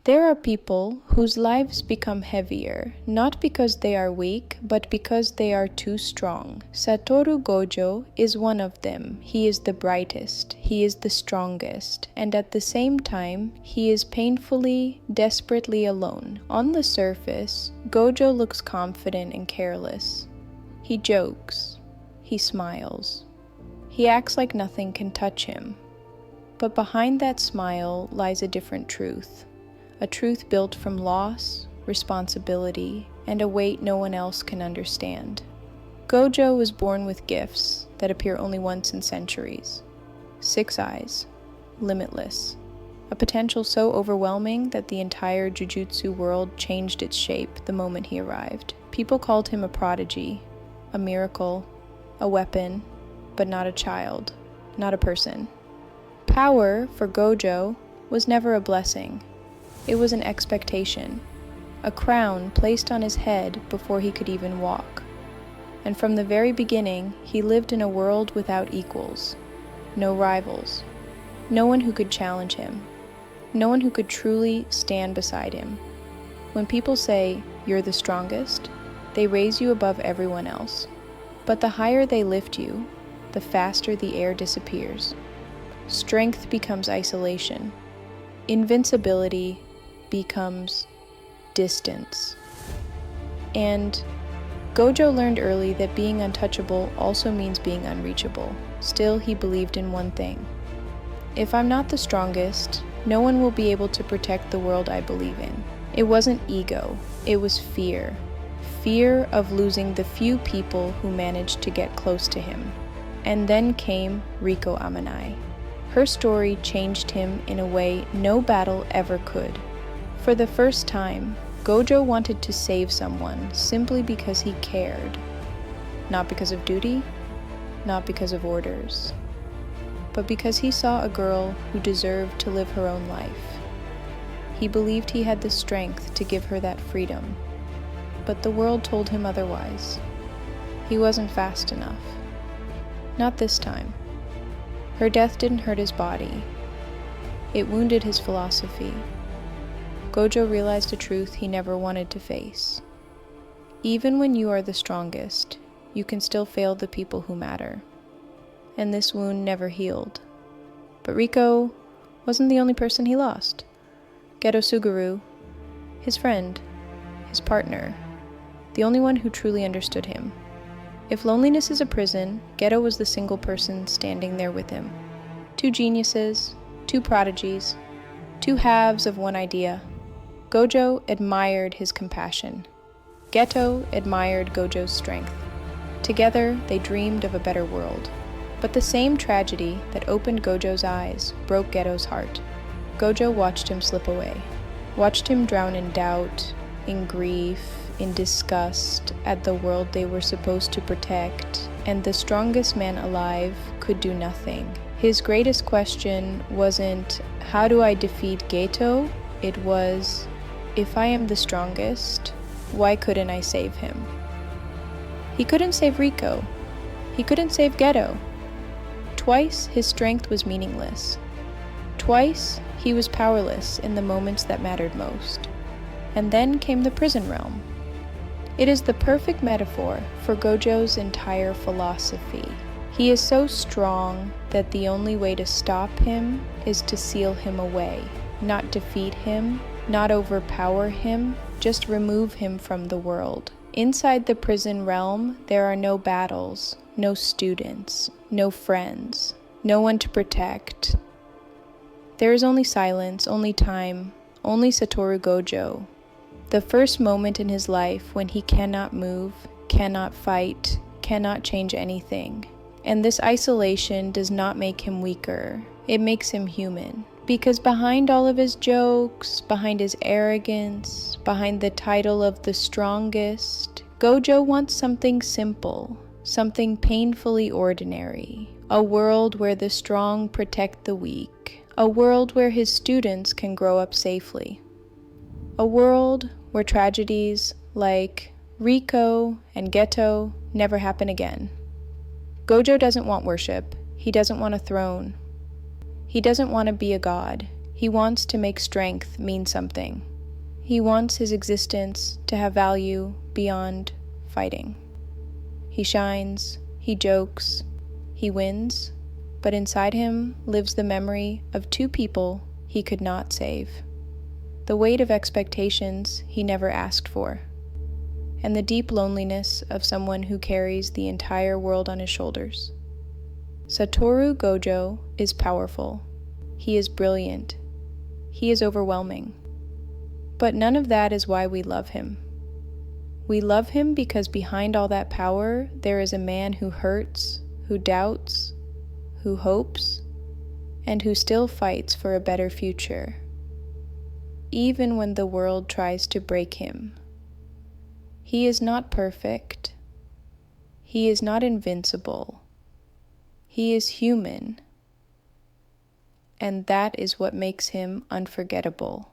There are people whose lives become heavier, not because they are weak, but because they are too strong. Satoru Gojo is one of them. He is the brightest, he is the strongest, and at the same time, he is painfully, desperately alone. On the surface, Gojo looks confident and careless. He jokes, he smiles, he acts like nothing can touch him. But behind that smile lies a different truth. A truth built from loss, responsibility, and a weight no one else can understand. Gojo was born with gifts that appear only once in centuries. 6 eyes, limitless. A potential so overwhelming that the entire Jujutsu world changed its shape the moment he arrived. People called him a prodigy, a miracle, a weapon, but not a child, not a person. Power, for Gojo, was never a blessing. It was an expectation, a crown placed on his head before he could even walk. And from the very beginning, he lived in a world without equals, no rivals, no one who could challenge him, no one who could truly stand beside him. When people say, "You're the strongest," they raise you above everyone else. But the higher they lift you, the faster the air disappears. Strength becomes isolation. Invincibility becomes distance. And Gojo learned early that being untouchable also means being unreachable. Still, he believed in one thing. If I'm not the strongest, no one will be able to protect the world I believe in. It wasn't ego, it was fear. Fear of losing the few people who managed to get close to him. And then came Riko Amanai. Her story changed him in a way no battle ever could. For the first time, Gojo wanted to save someone simply because he cared. Not because of duty, not because of orders, but because he saw a girl who deserved to live her own life. He believed he had the strength to give her that freedom, but the world told him otherwise. He wasn't fast enough. Not this time. Her death didn't hurt his body. It wounded his philosophy. Gojo realized a truth he never wanted to face. Even when you are the strongest, you can still fail the people who matter. And this wound never healed. But Riko wasn't the only person he lost. Geto Suguru, his friend, his partner, the only one who truly understood him. If loneliness is a prison, Geto was the single person standing there with him. 2 geniuses, 2 prodigies, 2 halves of one idea. Gojo admired his compassion. Geto admired Gojo's strength. Together, they dreamed of a better world. But the same tragedy that opened Gojo's eyes broke Geto's heart. Gojo watched him slip away, watched him drown in doubt, in grief, in disgust at the world they were supposed to protect, and the strongest man alive could do nothing. His greatest question wasn't, how do I defeat Geto? It was, if I am the strongest, why couldn't I save him? He couldn't save Riko. He couldn't save Geto. Twice his strength was meaningless. Twice he was powerless in the moments that mattered most. And then came the prison realm. It is the perfect metaphor for Gojo's entire philosophy. He is so strong that the only way to stop him is to seal him away, not defeat him, not overpower him, just remove him from the world. Inside the prison realm, there are no battles, no students, no friends, no one to protect. There is only silence, only time, only Satoru Gojo. The first moment in his life when he cannot move, cannot fight, cannot change anything. And this isolation does not make him weaker, it makes him human. Because behind all of his jokes, behind his arrogance, behind the title of the strongest, Gojo wants something simple, something painfully ordinary. A world where the strong protect the weak. A world where his students can grow up safely. A world where tragedies like Riko and Geto never happen again. Gojo doesn't want worship. He doesn't want a throne. He doesn't want to be a god. He He wants to make strength mean something. He wants his existence to have value beyond fighting. He shines, he jokes, he wins, but inside him lives the memory of two people he could not save, the weight of expectations he never asked for, and the deep loneliness of someone who carries the entire world on his shoulders. Satoru Gojo is powerful. He is brilliant. He is overwhelming. But none of that is why we love him. We love him because behind all that power, there is a man who hurts, who doubts, who hopes, and who still fights for a better future, even when the world tries to break him. He is not perfect. He is not invincible. He is human. And that is what makes him unforgettable.